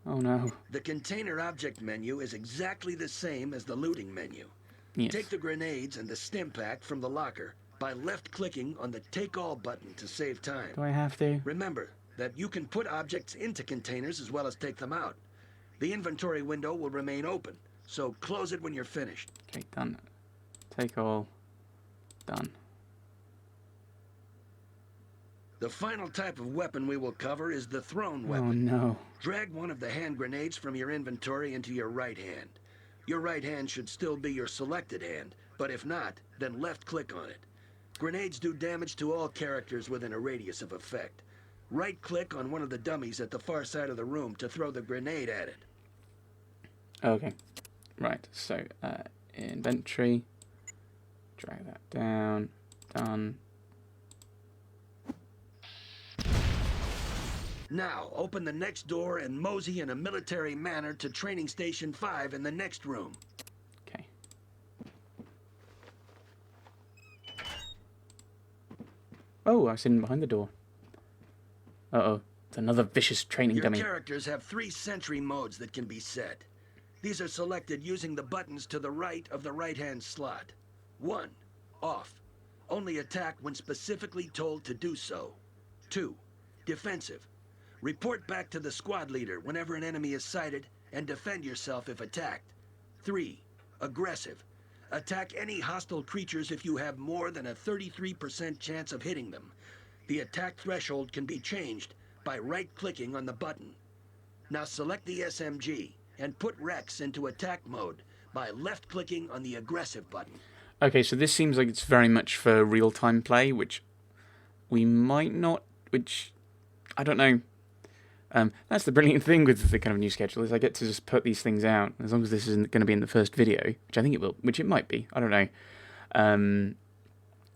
Oh no. The container object menu is exactly the same as the looting menu. Take Yes. the grenades and the stim pack from the locker by left-clicking on the Take All button to save time. Do I have to? Remember that you can put objects into containers as well as take them out. The inventory window will remain open, so close it when you're finished. Okay, done. Take all. Done. The final type of weapon we will cover is the thrown Oh weapon. no. Drag one of the hand grenades from your inventory into your right hand. Your right hand should still be your selected hand, but if not, then left-click on it. Grenades do damage to all characters within a radius of effect. Right-click on one of the dummies at the far side of the room to throw the grenade at it. Okay. Right, so inventory. Drag that down. Done. Now, open the next door and mosey in a military manner to Training Station 5 in the next room. Okay. Oh, I was hidden behind the door. Uh-oh. It's another vicious training Your dummy. characters have 3 sentry modes that can be set. These are selected using the buttons to the right of the right-hand slot. 1. Off. Only attack when specifically told to do so. 2. Defensive. Report back to the squad leader whenever an enemy is sighted and defend yourself if attacked. 3. Aggressive. Attack any hostile creatures if you have more than a 33% chance of hitting them. The attack threshold can be changed by right-clicking on the button. Now select the SMG and put Rex into attack mode by left-clicking on the aggressive button. Okay, so this seems like it's very much for real-time play, which we might not, which, I don't know. That's the brilliant thing with the kind of new schedule, is I get to just put these things out, as long as this isn't going to be in the first video, which I think it will, which it might be, I don't know.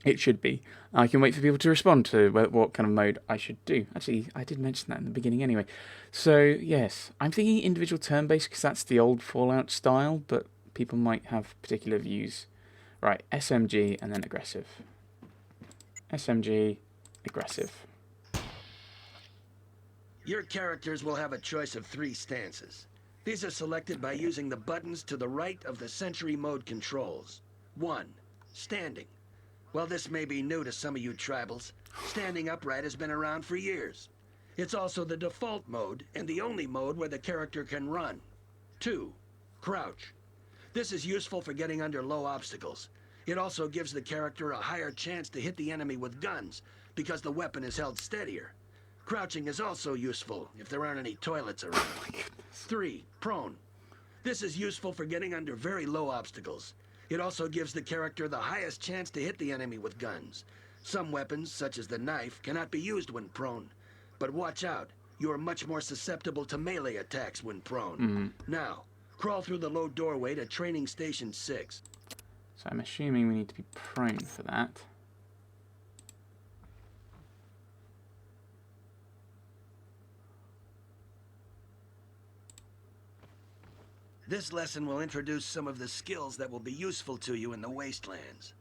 It should be. I can wait for people to respond to what kind of mode I should do. Actually, I did mention that in the beginning anyway. So, yes, I'm thinking individual turn-based because that's the old Fallout style, but people might have particular views. Right, SMG and then aggressive. SMG, aggressive. Your characters will have a choice of 3 stances. These are selected by using the buttons to the right of the Sentry Mode controls. 1. Standing. While this may be new to some of you tribals, standing upright has been around for years. It's also the default mode, and the only mode where the character can run. 2. Crouch. This is useful for getting under low obstacles. It also gives the character a higher chance to hit the enemy with guns, because the weapon is held steadier. Crouching is also useful if there aren't any toilets around. 3. Prone. This is useful for getting under very low obstacles. It also gives the character the highest chance to hit the enemy with guns. Some weapons, such as the knife, cannot be used when prone. But watch out, you are much more susceptible to melee attacks when prone. Now, crawl through the low doorway to Training Station 6. So I'm assuming we need to be prone for that. This lesson will introduce some of the skills that will be useful to you in the wastelands.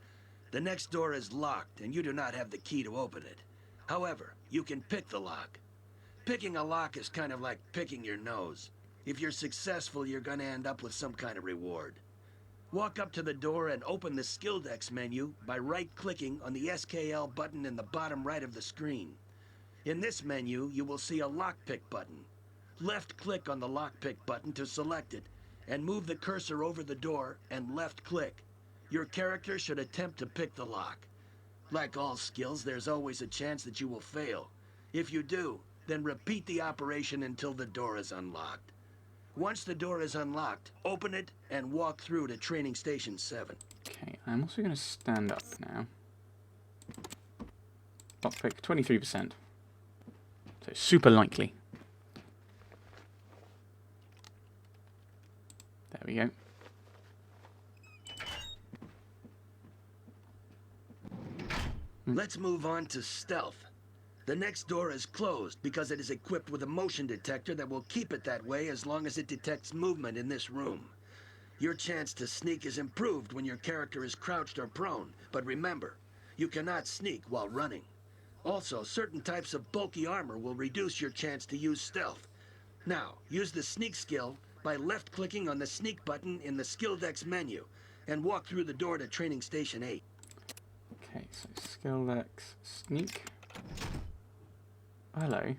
The next door is locked, and you do not have the key to open it. However, you can pick the lock. Picking a lock is kind of like picking your nose. If you're successful, you're gonna end up with some kind of reward. Walk up to the door and open the Skill Decks menu by right-clicking on the SKL button in the bottom right of the screen. In this menu, you will see a lockpick button. Left-click on the lockpick button to select it, and move the cursor over the door and left-click. Your character should attempt to pick the lock. Like all skills, there's always a chance that you will fail. If you do, then repeat the operation until the door is unlocked. Once the door is unlocked, open it and walk through to Training Station 7. Okay, I'm also going to stand up now. Lockpick, 23%. So super likely. There we go. Let's move on to stealth. The next door is closed because it is equipped with a motion detector that will keep it that way as long as it detects movement in this room. Your chance to sneak is improved when your character is crouched or prone, but remember, you cannot sneak while running. Also, certain types of bulky armor will reduce your chance to use stealth. Now, use the sneak skill by left-clicking on the sneak button in the skill deck's menu and walk through the door to Training Station 8. Okay, so skill X sneak. Hello.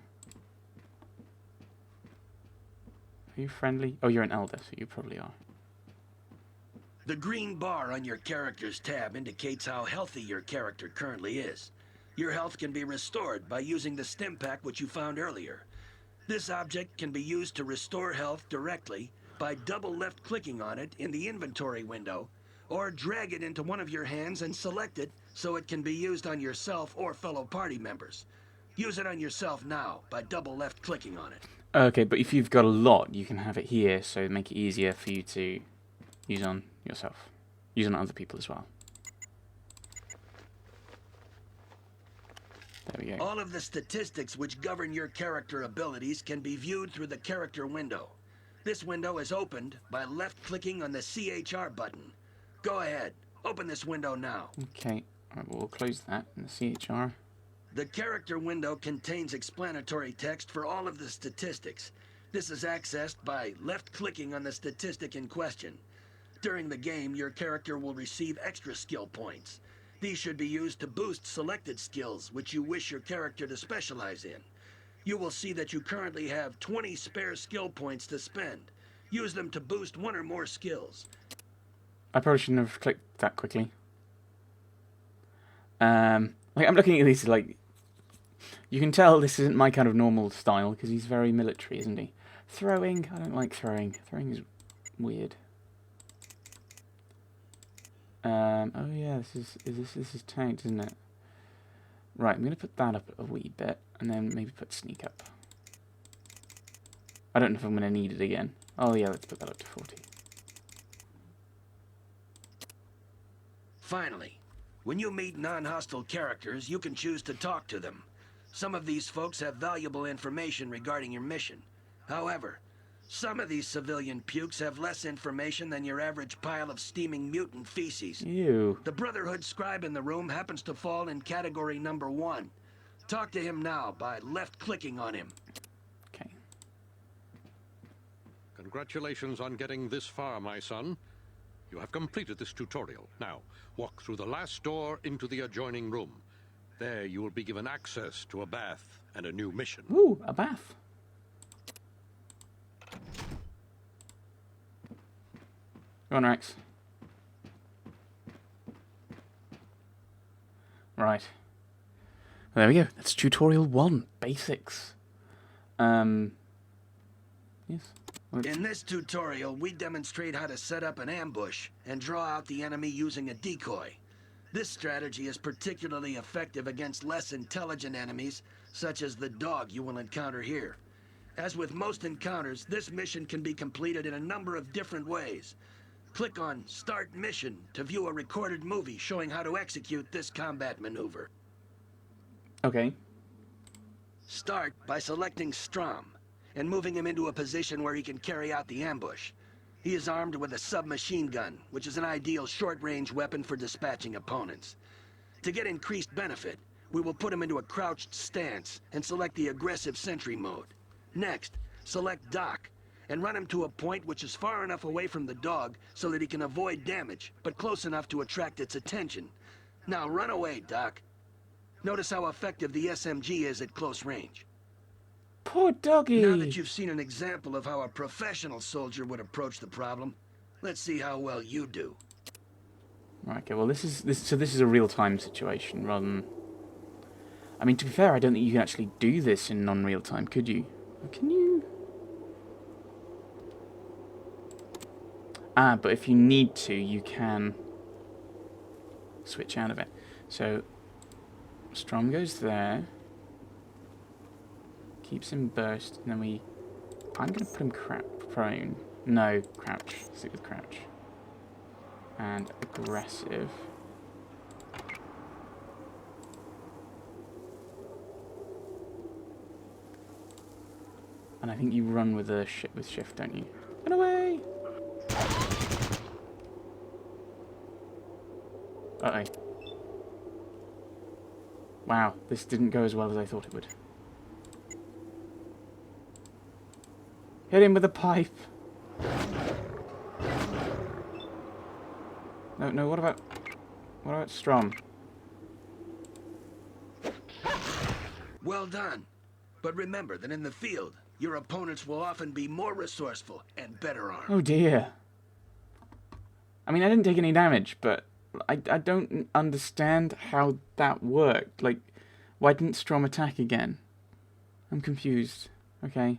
Are you friendly? Oh, you're an elder, so you probably are. The green bar on your character's tab indicates how healthy your character currently is. Your health can be restored by using the stim pack which you found earlier. This object can be used to restore health directly by double left-clicking on it in the inventory window, or drag it into one of your hands and select it so it can be used on yourself or fellow party members. Use it on yourself now by double left-clicking on it. Okay, but if you've got a lot, you can have it here, so make it easier for you to use on yourself. Use on other people as well. There we go. All of the statistics which govern your character abilities can be viewed through the character window. This window is opened by left-clicking on the CHR button. Go ahead, open this window now. Okay, alright, well, we'll close that in the CHR. The character window contains explanatory text for all of the statistics. This is accessed by left-clicking on the statistic in question. During the game, your character will receive extra skill points. These should be used to boost selected skills which you wish your character to specialize in. You will see that you currently have 20 spare skill points to spend. Use them to boost one or more skills. I probably shouldn't have clicked that quickly. Like, I'm looking at these, like, you can tell this isn't my kind of normal style, because he's very military, isn't he? Throwing, I don't like throwing. Throwing is weird. Oh yeah, this is tanked, isn't it? Right, I'm going to put that up a wee bit, and then maybe put sneak up. I don't know if I'm going to need it again. Oh yeah, let's put that up to 40. Finally, when you meet non-hostile characters, you can choose to talk to them. Some of these folks have valuable information regarding your mission. However, some of these civilian pukes have less information than your average pile of steaming mutant feces. Ew. The Brotherhood scribe in the room happens to fall in category number 1. Talk to him now by left-clicking on him. Okay. Congratulations on getting this far, my son. You have completed this tutorial. Now, walk through the last door into the adjoining room. There you will be given access to a bath and a new mission. Ooh, a bath. Go on, Rex. Right. There we go. That's tutorial 1. Basics. Yes. In this tutorial, we demonstrate how to set up an ambush and draw out the enemy using a decoy. This strategy is particularly effective against less intelligent enemies, such as the dog you will encounter here. As with most encounters, this mission can be completed in a number of different ways. Click on Start Mission to view a recorded movie showing how to execute this combat maneuver. Okay. Start by selecting Strom and moving him into a position where he can carry out the ambush. He is armed with a submachine gun, which is an ideal short-range weapon for dispatching opponents. To get increased benefit, we will put him into a crouched stance and select the aggressive sentry mode. Next, select Doc and run him to a point which is far enough away from the dog so that he can avoid damage, but close enough to attract its attention. Now run away, Doc. Notice how effective the SMG is at close range. Poor doggy. Now that you've seen an example of how a professional soldier would approach the problem, let's see how well you do. Right, okay, well this is a real-time situation rather than... I mean, to be fair, I don't think you can actually do this in non-real time, could you? Or can you? Ah, but if you need to, you can switch out of it. So, Strom goes there. Keeps him burst, and then I'm going to put him prone. No, crouch. Stick with crouch. And aggressive. And I think you run with a shift, don't you? Run away! Uh-oh. Wow, this didn't go as well as I thought it would. Hit him with a pipe. No, what about Strom? Well done. But remember that in the field, your opponents will often be more resourceful and better armed. Oh dear. I mean, I didn't take any damage, but I don't understand how that worked. Like, why didn't Strom attack again? I'm confused. Okay.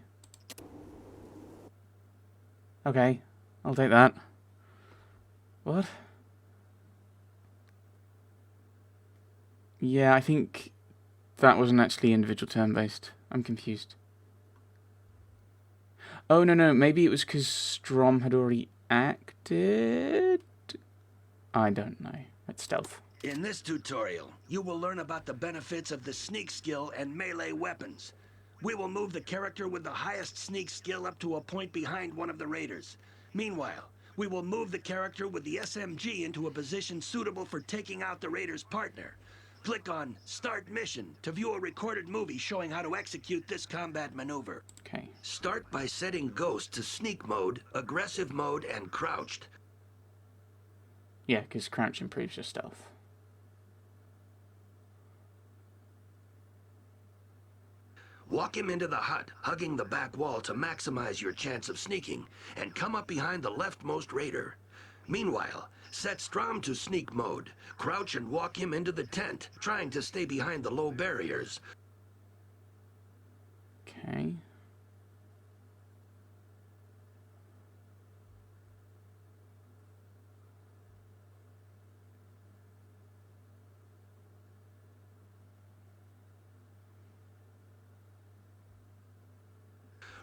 Okay, I'll take that. What? Yeah, I think that wasn't actually individual turn-based. I'm confused. Oh, no, maybe it was because Strom had already acted? I don't know. It's stealth. In this tutorial, you will learn about the benefits of the sneak skill and melee weapons. We will move the character with the highest sneak skill up to a point behind one of the raiders. Meanwhile, we will move the character with the SMG into a position suitable for taking out the raider's partner. Click on Start Mission to view a recorded movie showing how to execute this combat maneuver. Okay. Start by setting Ghost to Sneak Mode, Aggressive Mode, and Crouched. Yeah, because crouch improves your stealth. Walk him into the hut, hugging the back wall to maximize your chance of sneaking, and come up behind the leftmost raider. Meanwhile, set Strom to Sneak Mode. Crouch and walk him into the tent, trying to stay behind the low barriers. Okay.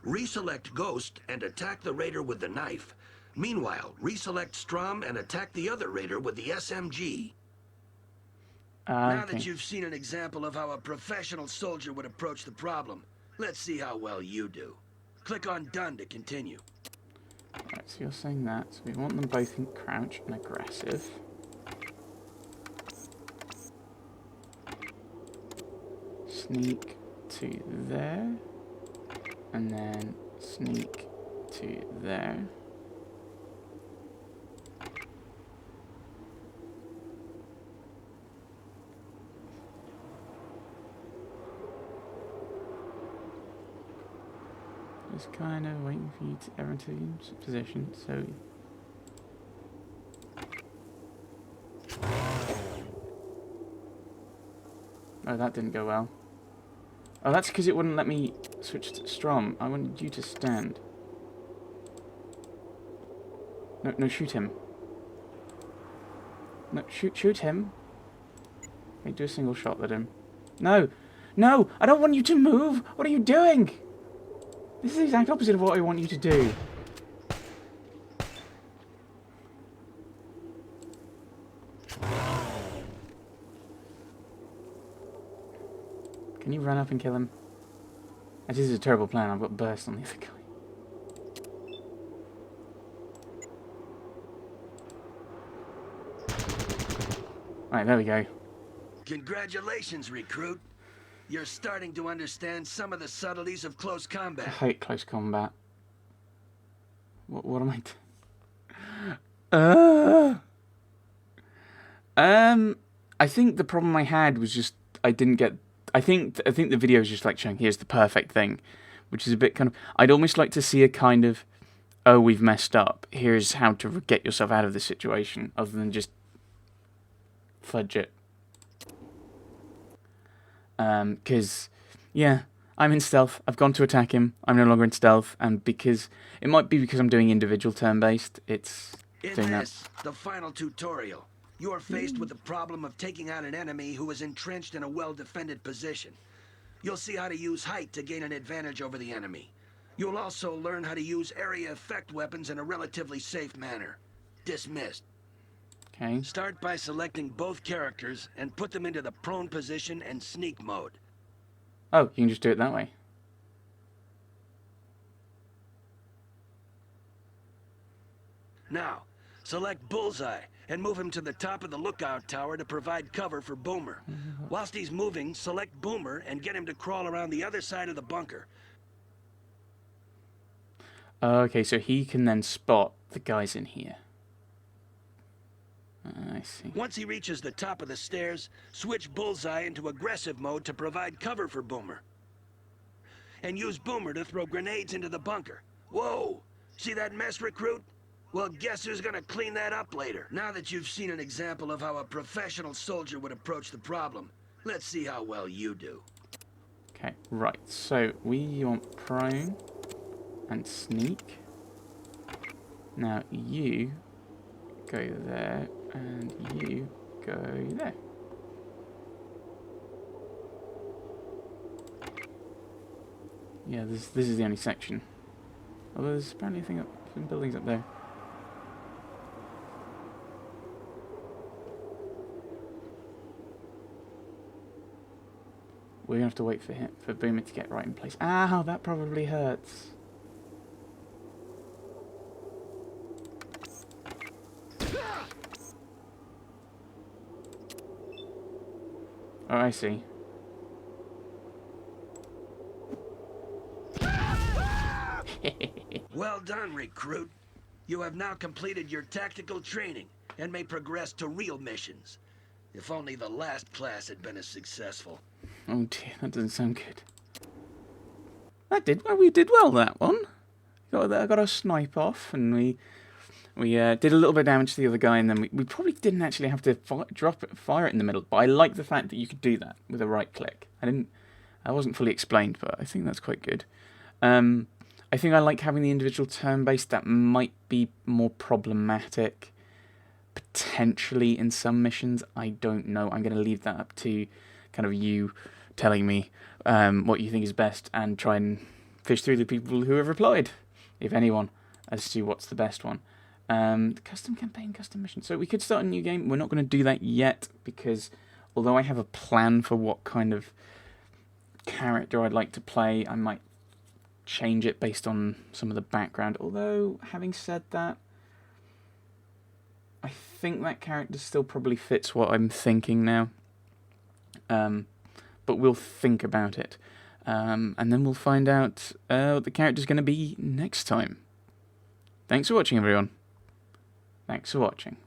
Reselect Ghost and attack the raider with the knife. Meanwhile, reselect Strom and attack the other raider with the SMG. Now that you've seen an example of how a professional soldier would approach the problem, let's see how well you do. Click on Done to continue. Right, so you're saying that. So we want them both in crouch and aggressive. Sneak to there. And then sneak to there. Just kind of waiting for you to everyone to in position, so oh, that didn't go well. Oh, that's because it wouldn't let me switch to Strom. I wanted you to stand. No, shoot him. No, shoot him. Okay, do a single shot at him. No, I don't want you to move. What are you doing? This is the exact opposite of what I want you to do. Can you run up and kill him? This is a terrible plan. I've got burst on the other guy. Right, there we go. Congratulations, recruit. You're starting to understand some of the subtleties of close I combat. hate close combat. What am I doing? I think the problem I had was just I didn't get. I think the video is just like showing here's the perfect thing, which is a bit kind of. I'd almost like to see a kind of, oh, we've messed up. Here's how to get yourself out of this situation, other than just fudge it. Because, yeah, I'm in stealth. I've gone to attack him. I'm no longer in stealth, and because it might be because I'm doing individual turn-based. It's In doing this, the final tutorial, you are faced with the problem of taking out an enemy who is entrenched in a well-defended position. You'll see how to use height to gain an advantage over the enemy. You'll also learn how to use area effect weapons in a relatively safe manner. Dismissed. okay. Start by selecting both characters and put them into the prone position and sneak mode. Oh, you can just do it that way. Now, select Bullseye and move him to the top of the lookout tower to provide cover for Boomer. Whilst he's moving, select Boomer and get him to crawl around the other side of the bunker. Okay, so he can then spot the guys in here. I see. Once he reaches the top of the stairs, switch Bullseye into aggressive mode to provide cover for Boomer. And use Boomer to throw grenades into the bunker. Whoa! See that mess, Recruit? Well, guess who's gonna clean that up later? Now that you've seen an example of how a professional soldier would approach the problem, let's see how well you do. Okay, right. So we want prone and sneak. Now you go there and you go there. Yeah, this is the only section. Although there's apparently some buildings up there. We're gonna have to wait for Boomer to get right in place. Ow, that probably hurts. Oh, I see. Well done, Recruit. You have now completed your tactical training and may progress to real missions. If only the last class had been as successful. Oh dear, that doesn't sound good. That did well. We did well that one. I got a snipe off, and we did a little bit of damage to the other guy, and then we probably didn't actually have to fire it in the middle. But I like the fact that you could do that with a right click. I wasn't fully explained, but I think that's quite good. I think I like having the individual turn-based. That might be more problematic, potentially in some missions. I don't know. I'm going to leave that up to kind of you telling me what you think is best, and try and fish through the people who have replied, if anyone, as to what's the best one. Custom campaign, custom mission. So we could start a new game. We're not going to do that yet, because although I have a plan for what kind of character I'd like to play, I might change it based on some of the background. Although, having said that, I think that character still probably fits what I'm thinking now. But we'll think about it. And then we'll find out what the character's going to be next time. Thanks for watching, everyone. Thanks for watching.